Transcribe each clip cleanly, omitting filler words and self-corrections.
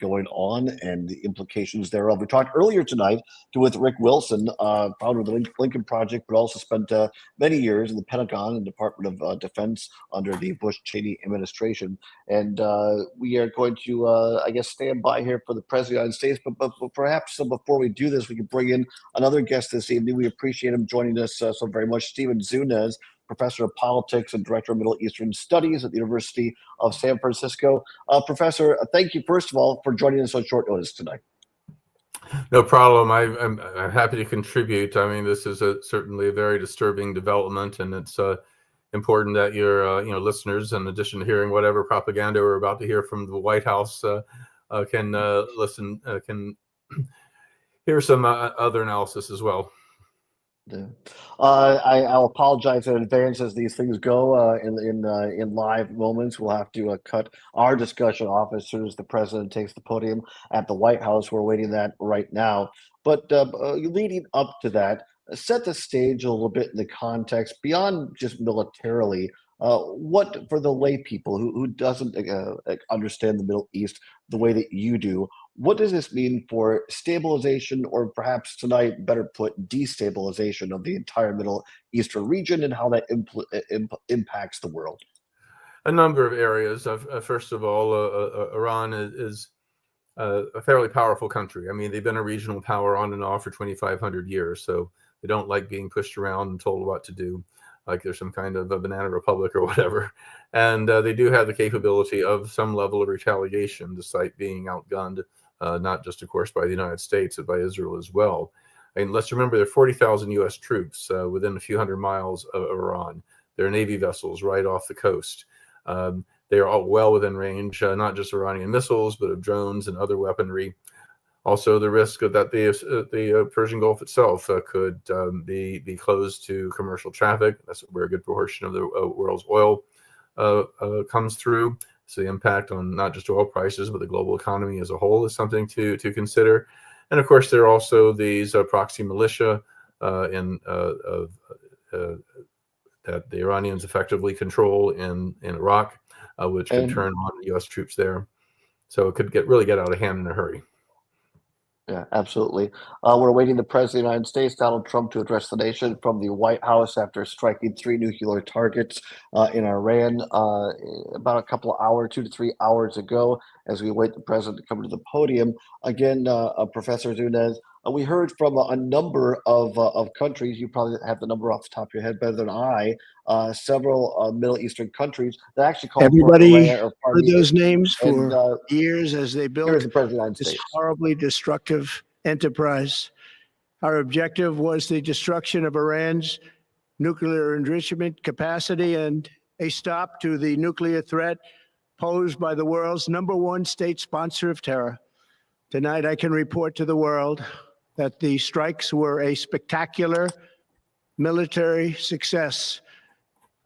going on and the implications thereof. We talked earlier tonight with Rick Wilson, founder of the Lincoln Project, but also spent many years in the Pentagon and Department of Defense under the Bush-Cheney administration. And we are going to, I guess, stand by here for the President of the United States. But perhaps before we do this, we can bring in another guest this evening. We appreciate him joining us so very much. Stephen Zunez, professor of politics and director of Middle Eastern Studies at the University of San Francisco. Professor, thank you, first of all, for joining us on short notice tonight. No problem. I'm happy to contribute. I mean, this is certainly a very disturbing development, and it's important that your listeners, in addition to hearing whatever propaganda we're about to hear from the White House, can listen, can hear some other analysis as well. Yeah. I'll apologize in advance as these things go in live moments. We'll have to cut our discussion off as soon as the president takes the podium at the White House. We're waiting that right now. But leading up to that, set the stage a little bit in the context beyond just militarily. What for the lay people who doesn't understand the Middle East the way that you do? What does this mean for stabilization, or perhaps tonight, better put, destabilization of the entire Middle Eastern region, and how that impacts the world? A number of areas. First of all, Iran is a fairly powerful country. I mean, they've been a regional power on and off for 2,500 years, so they don't like being pushed around and told what to do, like there's some kind of a banana republic or whatever. And they do have the capability of some level of retaliation, despite being outgunned, not just, of course, by the United States, but by Israel as well. And let's remember there are 40,000 U.S. troops within a few hundred miles of Iran. There are Navy vessels right off the coast. They are all well within range, not just Iranian missiles, but of drones and other weaponry. Also, the risk of that the Persian Gulf itself could be closed to commercial traffic. That's where a good proportion of the world's oil comes through. So the impact on not just oil prices, but the global economy as a whole is something to consider. And of course, there are also these proxy militia that the Iranians effectively control in Iraq, which could turn on U.S. troops there. So it could really get out of hand in a hurry. Yeah, absolutely. We're awaiting the President of the United States, Donald Trump, to address the nation from the White House after striking 3 nuclear targets in Iran about a couple of hours, 2 to 3 hours ago, as we await the president to come to the podium. Again, Professor Zunez, we heard from a number of countries. You probably have the number off the top of your head better than I. Several Middle Eastern countries that actually call everybody heard those names for years as they built this horribly destructive enterprise. Our objective was the destruction of Iran's nuclear enrichment capacity and a stop to the nuclear threat posed by the world's #1 state sponsor of terror. Tonight, I can report to the world that the strikes were a spectacular military success.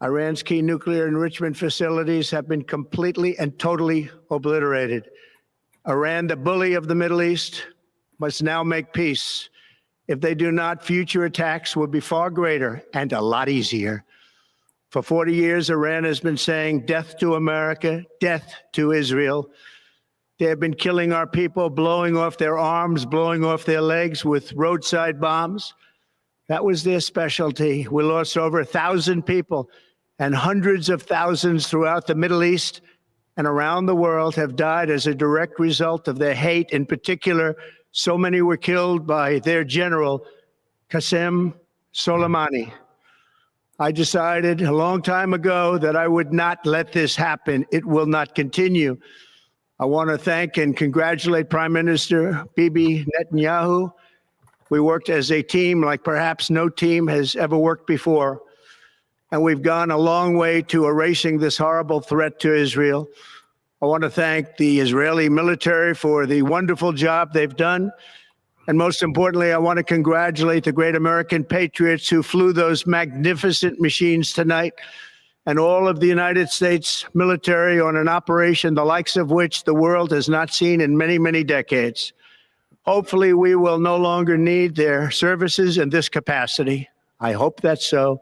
Iran's key nuclear enrichment facilities have been completely and totally obliterated. Iran, the bully of the Middle East, must now make peace. If they do not, future attacks will be far greater and a lot easier. For 40 years, Iran has been saying death to America, death to Israel. They have been killing our people, blowing off their arms, blowing off their legs with roadside bombs. That was their specialty. We lost over 1,000 people, and hundreds of thousands throughout the Middle East and around the world have died as a direct result of their hate. In particular, so many were killed by their general, Qasem Soleimani. I decided a long time ago that I would not let this happen. It will not continue. I want to thank and congratulate Prime Minister Bibi Netanyahu. We worked as a team like perhaps no team has ever worked before. And we've gone a long way to erasing this horrible threat to Israel. I want to thank the Israeli military for the wonderful job they've done. And most importantly, I want to congratulate the great American patriots who flew those magnificent machines tonight, and all of the United States military on an operation the likes of which the world has not seen in many, many decades. Hopefully, we will no longer need their services in this capacity. I hope that's so.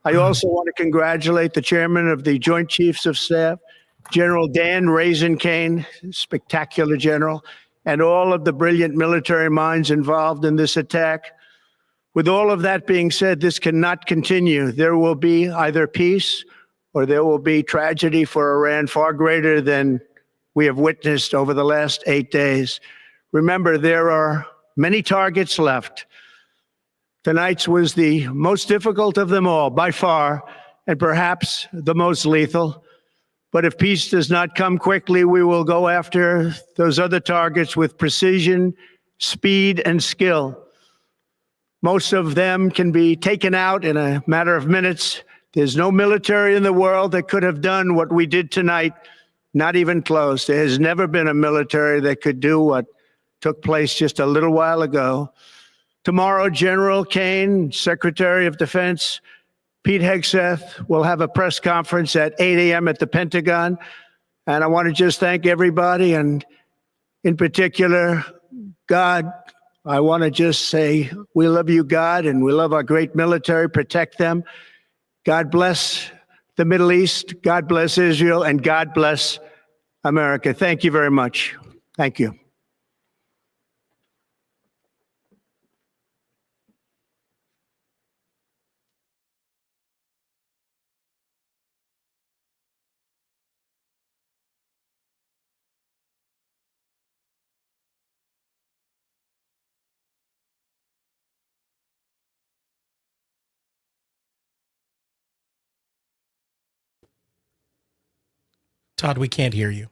I also want to congratulate the chairman of the Joint Chiefs of Staff, General Dan Raisin Kane, spectacular general, and all of the brilliant military minds involved in this attack. With all of that being said, this cannot continue. There will be either peace or there will be tragedy for Iran far greater than we have witnessed over the last 8 days. Remember, there are many targets left. Tonight's was the most difficult of them all, by far, and perhaps the most lethal. But if peace does not come quickly, we will go after those other targets with precision, speed, and skill. Most of them can be taken out in a matter of minutes. There's no military in the world that could have done what we did tonight, not even close. There has never been a military that could do what took place just a little while ago. Tomorrow, General Kane, Secretary of Defense, Pete Hegseth will have a press conference at 8 a.m. at the Pentagon. And I want to just thank everybody, and in particular, God. I want to just say we love you, God, and we love our great military. Protect them. God bless the Middle East. God bless Israel, and God bless America. Thank you very much. Thank you. Todd, we can't hear you.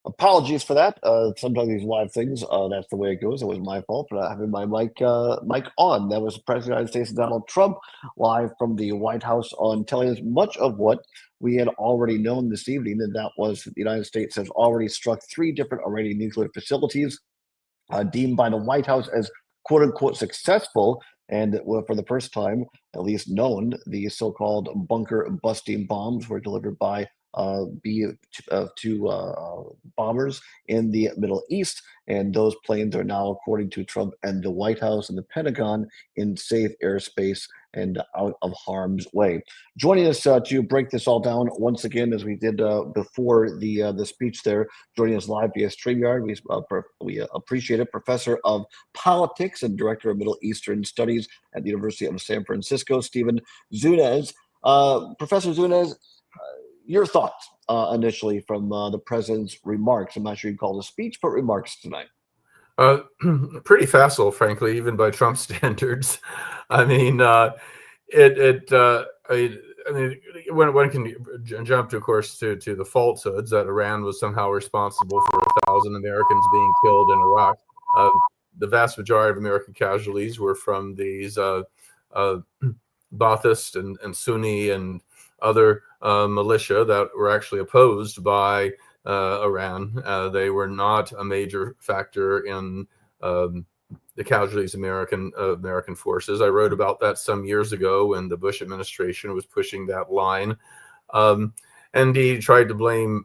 Apologies for that. Sometimes these live things, that's the way it goes. It was my fault for not having my mic on. That was President of the United States Donald Trump live from the White House on telling us much of what we had already known this evening, and that was the United States has already struck 3 different Iranian nuclear facilities deemed by the White House as quote unquote successful. And for the first time, at least known, the so-called bunker busting bombs were delivered by B-2 bombers in the Middle East. And those planes are now, according to Trump and the White House and the Pentagon, in safe airspace and out of harm's way. Joining us to break this all down once again, as we did before the speech there, joining us live via StreamYard, we appreciate it, Professor of Politics and Director of Middle Eastern Studies at the University of San Francisco, Stephen Zunez. Professor Zunez, your thoughts initially from the president's remarks. I'm not sure you'd call it a speech, but remarks tonight. Pretty facile, frankly, even by Trump standards. I mean, one can jump to, of course, to the falsehoods that Iran was somehow responsible for 1,000 Americans being killed in Iraq. The vast majority of American casualties were from these Ba'athist and Sunni and other militia that were actually opposed by Iran. They were not a major factor in the casualties of American forces. I wrote about that some years ago when the Bush administration was pushing that line. And he tried to blame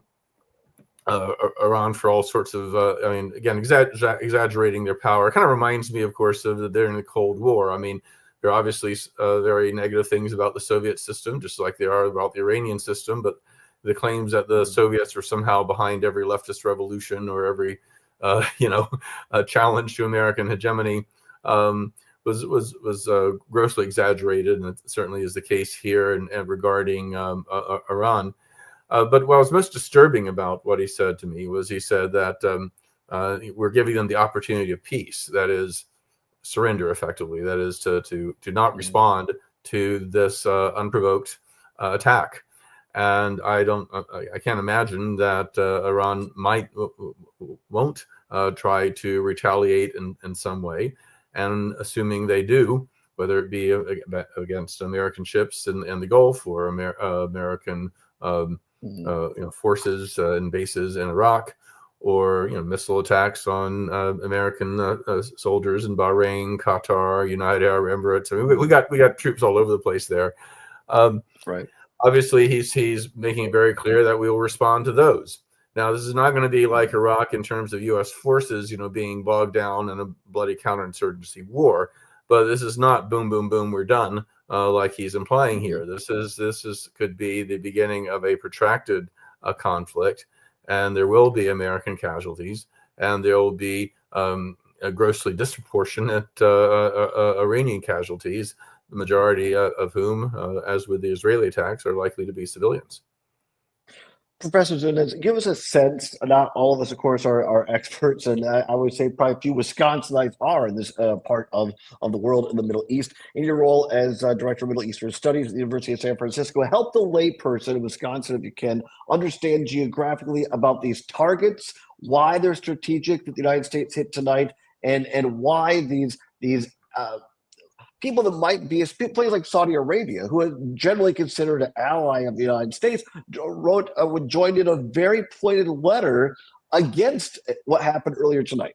Iran for all sorts of, I mean, again, exaggerating their power. It kind of reminds me, of course, of during the Cold War. I mean, there are obviously very negative things about the Soviet system, just like there are about the Iranian system, but the claims that the Soviets were somehow behind every leftist revolution or every, challenge to American hegemony was grossly exaggerated, and it certainly is the case here and regarding Iran. But what was most disturbing about what he said to me was he said that we're giving them the opportunity of peace, that is, surrender effectively, that is to not respond to this unprovoked attack. And I can't imagine that Iran won't try to retaliate in some way. And assuming they do, whether it be against American ships in the Gulf or American forces and bases in Iraq, or missile attacks on American soldiers in Bahrain, Qatar, United Arab Emirates. I mean, we got troops all over the place there. Right. Obviously, he's making it very clear that we will respond to those. Now, this is not going to be like Iraq in terms of U.S. forces, being bogged down in a bloody counterinsurgency war. But this is not boom, boom, boom, we're done. like he's implying here. This could be the beginning of a protracted conflict, and there will be American casualties, and there will be a grossly disproportionate Iranian casualties, the majority of whom, as with the Israeli attacks, are likely to be civilians. Professor Zunez, give us a sense. Not all of us, of course, are experts, and I would say probably a few Wisconsinites are in this part of the world in the Middle East. In your role as Director of Middle Eastern Studies at the University of San Francisco, help the layperson in Wisconsin, if you can, understand geographically about these targets, why they're strategic that the United States hit tonight, and why these people that might be places like Saudi Arabia, who are generally considered an ally of the United States, joined in a very pointed letter against what happened earlier tonight.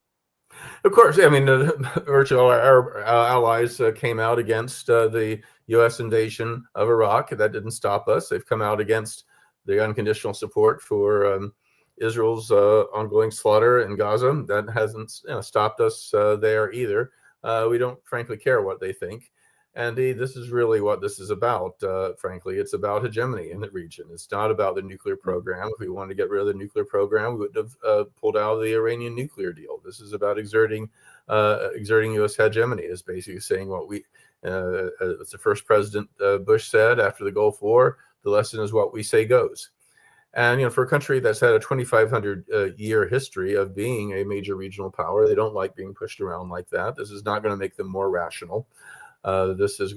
Of course, I mean, virtually all our allies came out against the U.S. invasion of Iraq. That didn't stop us. They've come out against the unconditional support for Israel's ongoing slaughter in Gaza. That hasn't stopped us there either. We don't frankly care what they think. And this is really what this is about, frankly. It's about hegemony in the region. It's not about the nuclear program. If we wanted to get rid of the nuclear program, we would have pulled out of the Iranian nuclear deal. This is about exerting U.S. hegemony. It's basically saying what as the first President Bush said after the Gulf War, the lesson is what we say goes. And, for a country that's had a 2,500 year history of being a major regional power, they don't like being pushed around like that. This is not going to make them more rational. This is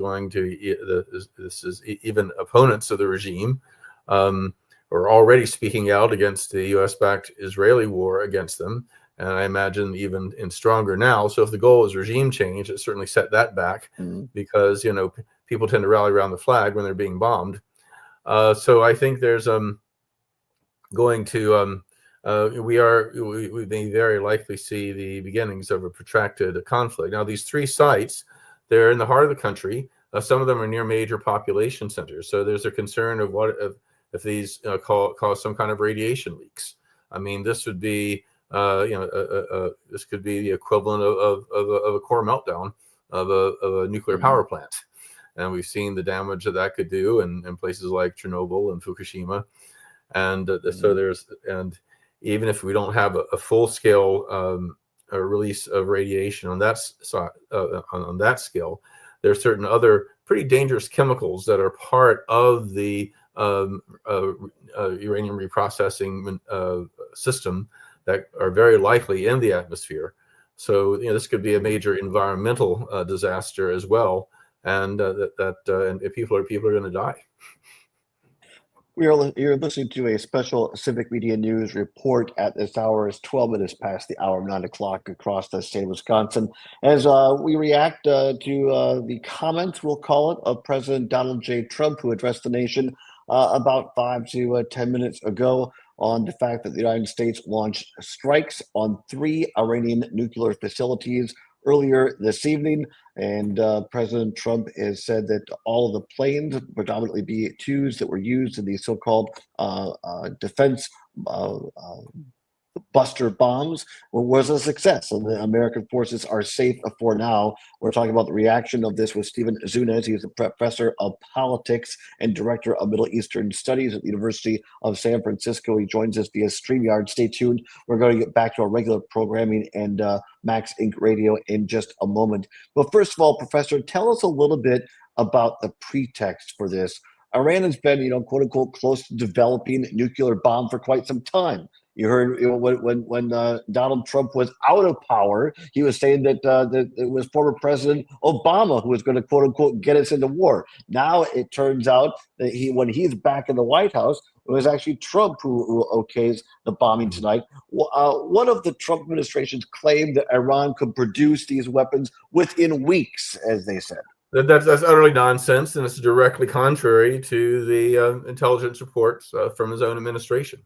even opponents of the regime are already speaking out against the U.S.-backed Israeli war against them. And I imagine even in stronger now. So if the goal is regime change, it certainly set that back because, people tend to rally around the flag when they're being bombed. So I think there's going to we may very likely see the beginnings of a protracted conflict. Now, these three sites, they're in the heart of the country. Some of them are near major population centers. So there's a concern of what if these cause some kind of radiation leaks. I mean, this would be this could be the equivalent of a core meltdown of a nuclear power plant. And we've seen the damage that could do in places like Chernobyl and Fukushima. And and even if we don't have a full-scale release of radiation on that scale, there are certain other pretty dangerous chemicals that are part of the uranium reprocessing system that are very likely in the atmosphere. So this could be a major environmental disaster as well, and people are going to die. You're listening to a special Civic Media News report at this hour. It's 12 minutes past the hour of 9 o'clock across the state of Wisconsin. As we react to the comments, we'll call it, of President Donald J. Trump, who addressed the nation about 5 to 10 minutes ago on the fact that the United States launched strikes on 3 Iranian nuclear facilities earlier this evening. And President Trump has said that all of the planes, predominantly B-2s that were used in these so-called defense buster bombs, was a success, and the American forces are safe for now. We're talking about the reaction of this with Stephen Zunez. He's a professor of politics and director of Middle Eastern Studies at the University of San Francisco. He joins us via StreamYard. Stay tuned. We're going to get back to our regular programming and Max Inc. Radio in just a moment. But first of all, Professor, tell us a little bit about the pretext for this. Iran has been, quote unquote, close to developing a nuclear bomb for quite some time. You heard when Donald Trump was out of power, he was saying that it was former President Obama who was going to, quote unquote, get us into war. Now it turns out that when he's back in the White House, it was actually Trump who okays the bombing tonight. One of the Trump administration's claimed that Iran could produce these weapons within weeks, as they said. That's utterly nonsense, and it's directly contrary to the intelligence reports from his own administration.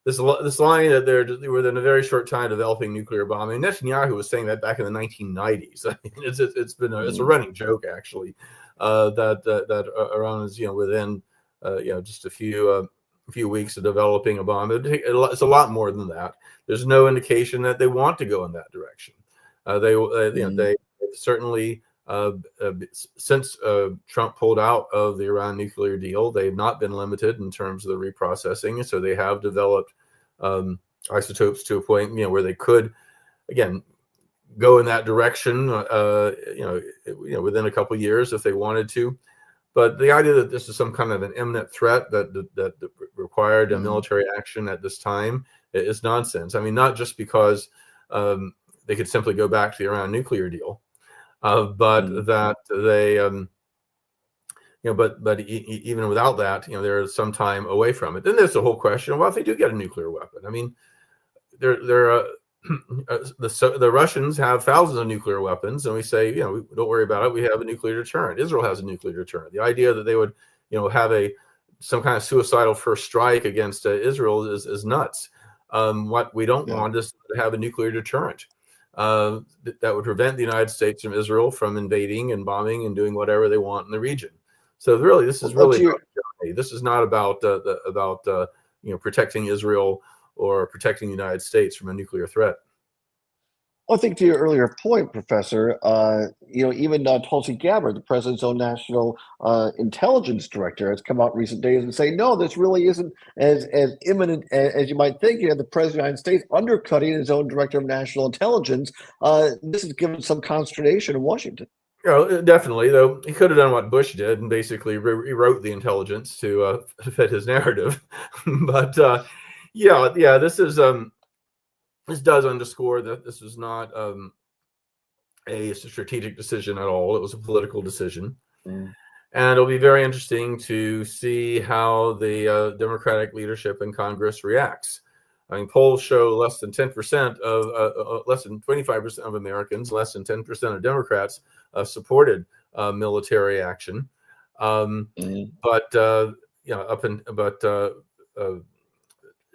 This line that they're within a very short time developing nuclear bombing. Netanyahu was saying that back in the 1990s. I mean, it's a running joke actually that Iran is within just a few weeks of developing a bomb. It's a lot more than that. There's no indication that they want to go in that direction. They certainly Since Trump pulled out of the Iran nuclear deal, they've not been limited in terms of the reprocessing. So they have developed isotopes to a point, where they could, again, go in that direction, within a couple of years if they wanted to. But the idea that this is some kind of an imminent threat that required a military action at this time is nonsense. I mean, not just because they could simply go back to the Iran nuclear deal, but that they, but even without that, they're some time away from it. Then there's the whole question of, well, if they do get a nuclear weapon, I mean, the Russians have thousands of nuclear weapons, and we say, don't worry about it. We have a nuclear deterrent. Israel has a nuclear deterrent. The idea that they would, have some kind of suicidal first strike against Israel is nuts. What we don't want is to have a nuclear deterrent that would prevent the United States from Israel from invading and bombing and doing whatever they want in the region. So really, this is this is not about protecting Israel or protecting the United States from a nuclear threat. Well, I think to your earlier point, Professor, even Tulsi Gabbard, the president's own national intelligence director, has come out in recent days and say, no, this really isn't as imminent as you might think. You have the president of the United States undercutting his own director of national intelligence. This has given some consternation in Washington. Definitely, though he could have done what Bush did and basically rewrote the intelligence to fit his narrative. But this is this does underscore that this was not a strategic decision at all. It was a political decision. And it'll be very interesting to see how the Democratic leadership in Congress reacts. I mean, polls show less than 10% less than 25% of Americans, less than 10% of Democrats supported military action. But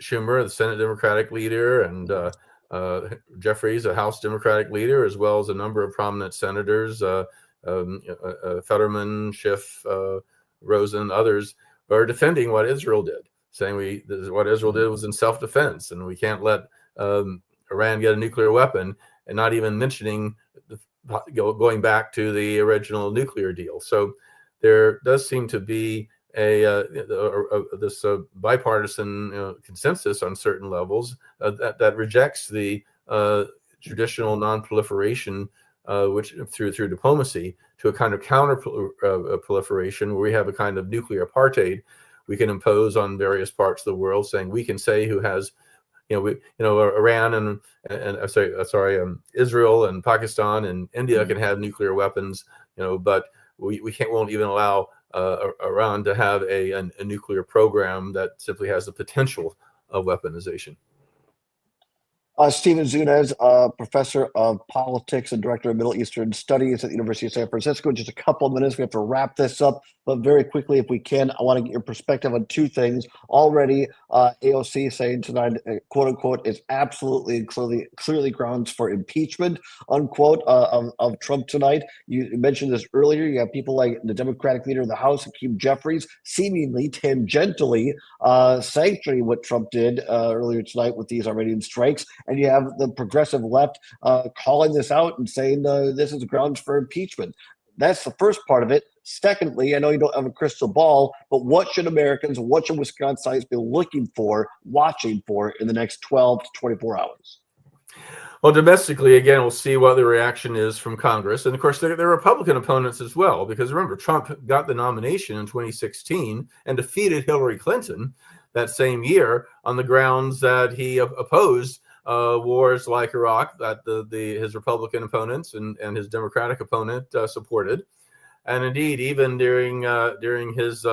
Schumer, the Senate Democratic leader, and Jeffries, a House Democratic leader, as well as a number of prominent senators, Fetterman, Schiff, Rosen, others, are defending what Israel did, saying what Israel did was in self-defense, and we can't let Iran get a nuclear weapon, and not even mentioning going back to the original nuclear deal. So there does seem to be this bipartisan consensus on certain levels that rejects the traditional non-proliferation, which through diplomacy, to a kind of counter proliferation where we have a kind of nuclear apartheid we can impose on various parts of the world, saying we can say who has, Iran and Israel and Pakistan and India can have nuclear weapons, but we won't even allow Iran to have a nuclear program that simply has the potential of weaponization. Stephen Zunez, professor of politics and director of Middle Eastern Studies at the University of San Francisco. Just a couple of minutes, we have to wrap this up, but very quickly, if we can, I want to get your perspective on two things. Already, AOC saying tonight, quote unquote, is absolutely and clearly grounds for impeachment, unquote, of Trump tonight. You mentioned this earlier. You have people like the Democratic leader of the House, Hakeem Jeffries, seemingly tangentially sanctioning what Trump did earlier tonight with these Iranian strikes. And you have the progressive left calling this out and saying this is grounds for impeachment. That's the first part of it. Secondly, I know you don't have a crystal ball, but what should Americans, what should Wisconsinites be looking for, watching for in the next 12 to 24 hours? Well, domestically, again, we'll see what the reaction is from Congress. And of course, there are Republican opponents as well, because remember, Trump got the nomination in 2016 and defeated Hillary Clinton that same year on the grounds that he opposed wars like Iraq that his Republican opponents and his Democratic opponent supported. And indeed, even during his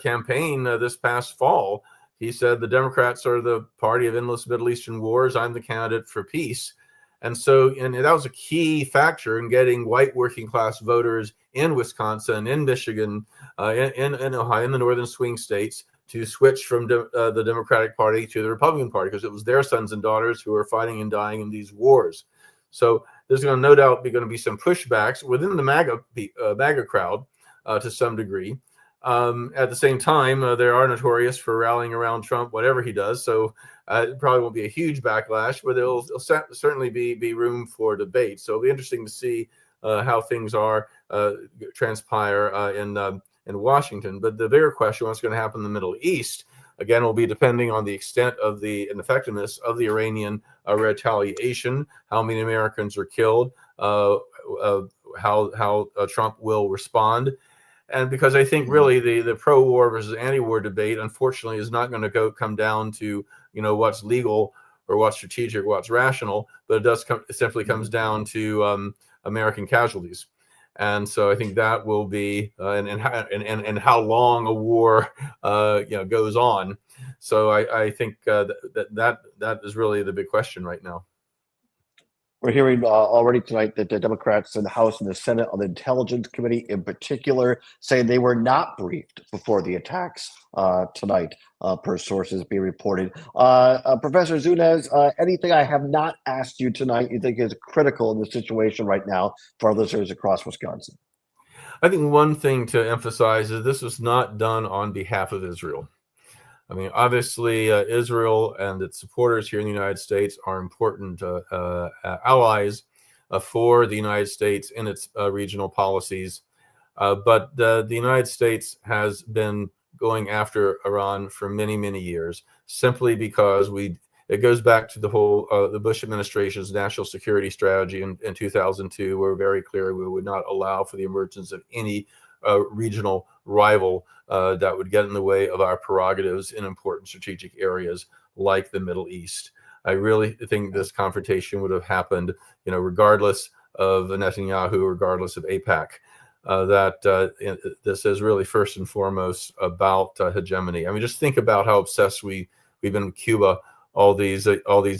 campaign this past fall, he said the Democrats are the party of endless Middle Eastern wars. I'm the candidate for peace. And that was a key factor in getting white working class voters in Wisconsin, in Michigan, in Ohio, in the northern swing states, to switch from the Democratic Party to the Republican Party, because it was their sons and daughters who were fighting and dying in these wars. So there's going to no doubt be some pushbacks within the MAGA crowd to some degree. At the same time, they are notorious for rallying around Trump, whatever he does. So it probably won't be a huge backlash, but there'll certainly be room for debate. So it'll be interesting to see how things are transpire in Washington. But the bigger question, what's going to happen in the Middle East, again, will be depending on the extent of the and effectiveness of the Iranian retaliation, how many Americans are killed, how Trump will respond. And because I think really the pro-war versus anti-war debate, unfortunately, is not going to come down to, what's legal or what's strategic, what's rational, but it simply comes down to American casualties. And so I think that will be and how long a war goes on. So I think that is really the big question right now. We're hearing already tonight that the Democrats in the House and the Senate on the Intelligence Committee in particular saying they were not briefed before the attacks tonight, per sources being reported. Professor Zunez, anything I have not asked you tonight you think is critical in the situation right now for our listeners across Wisconsin? I think one thing to emphasize is this was not done on behalf of Israel. I mean, obviously, Israel and its supporters here in the United States are important allies for the United States in its regional policies. But the United States has been going after Iran for many, many years, simply because it goes back to the whole the Bush administration's national security strategy in 2002, where very clear we would not allow for the emergence of any regional rival that would get in the way of our prerogatives in important strategic areas like the Middle East. I really think this confrontation would have happened, regardless of Netanyahu, regardless of AIPAC. This is really first and foremost about hegemony. I mean, just think about how obsessed we've been with Cuba all these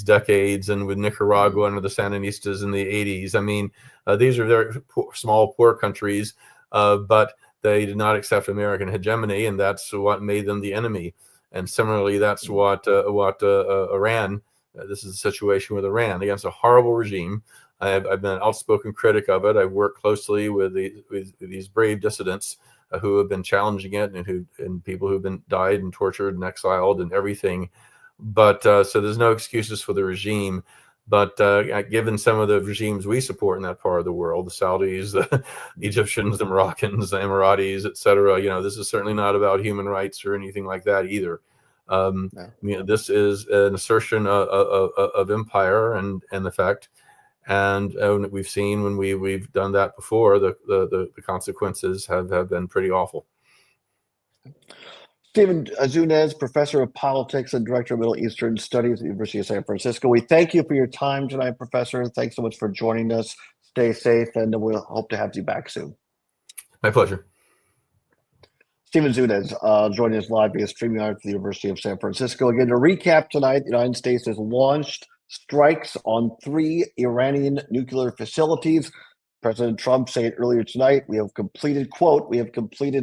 decades, and with Nicaragua under the Sandinistas in the 80s. I mean, these are very small, poor countries, but they did not accept American hegemony, and that's what made them the enemy. And similarly, that's what Iran. This is a situation with Iran against a horrible regime. I've been an outspoken critic of it. I've worked closely with these brave dissidents who have been challenging it, and people who've been died and tortured and exiled and everything. But so there's no excuses for the regime. But given some of the regimes we support in that part of the world, the Saudis, the Egyptians, the Moroccans, the Emiratis, et cetera, this is certainly not about human rights or anything like that either. This is an assertion of empire and effect. And we've seen when we've done that before, the consequences have been pretty awful. Stephen Zunez, professor of politics and director of Middle Eastern Studies at the University of San Francisco. We thank you for your time tonight, Professor. Thanks so much for joining us. Stay safe, and we'll hope to have you back soon. My pleasure. Stephen Zunez joining us live via StreamYard at the University of San Francisco. Again, to recap tonight, the United States has launched strikes on 3 Iranian nuclear facilities. President Trump said earlier tonight, we have completed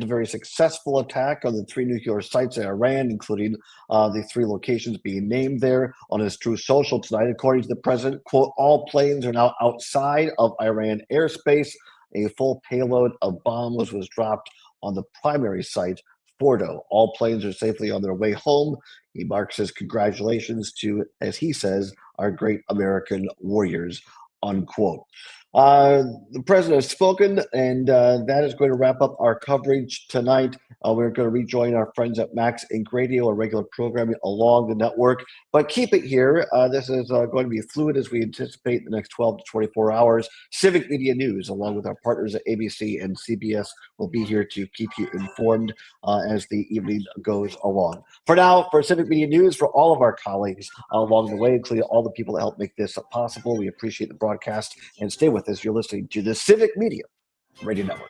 a very successful attack on the 3 nuclear sites in Iran, including the 3 locations being named there. On his Truth Social tonight, according to the president, quote, all planes are now outside of Iran airspace. A full payload of bombs was dropped on the primary site, Fordo. All planes are safely on their way home. He marks his congratulations to, as he says, our great American warriors, unquote. The president has spoken, and that is going to wrap up our coverage tonight. We're going to rejoin our friends at Max Inc. Radio, a regular programming along the network. But keep it here. This is going to be fluid as we anticipate the next 12 to 24 hours. Civic Media News, along with our partners at ABC and CBS, will be here to keep you informed as the evening goes along. For now, for Civic Media News, for all of our colleagues along the way, including all the people that help make this possible, we appreciate the broadcast, and stay with us. You're listening to the Civic Media Radio Network.